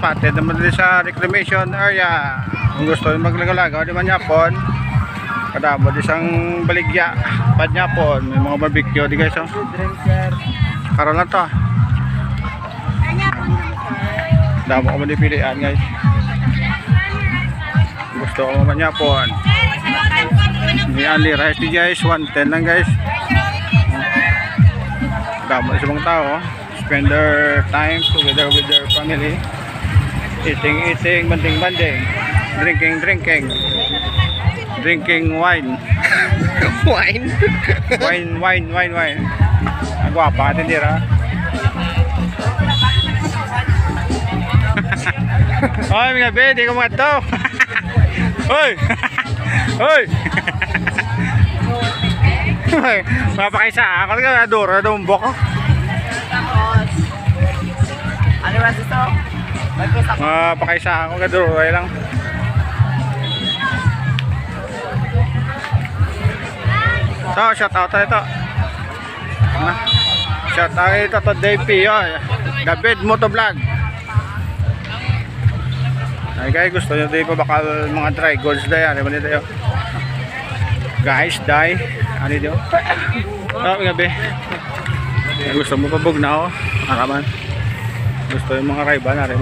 spotted naman din sa reclamation area. Kung gusto yung maglagaw-lagaw di man yapon, kadamo di sang baligya pad yapon, may mga barbecue di guys. Karon lang to. Damo ko man pilian guys. Gusto ko man yapon. May only rice di guys, 110 lang guys. Damo sa mga tao, spend their time together with their family, eating, banding, drinking wine. wine. Ang gwapa atin dira. Oy mga be, di ko mga to. Hoy. Mapakaisa ako nga adoro dumbok ko. Ano ba ito? Mapakaisa ako nga adoro ay lang. So, shout out ito. Shout out ito to Dave P. David Motovlog. Ay guys, gusto nyo dito bakal mga dry goods na yan. Ano dito? Guys, die. Ano dito? Gabi. Gusto mo pabog na ako. Araman. Gusto yung mga kaiba na rin.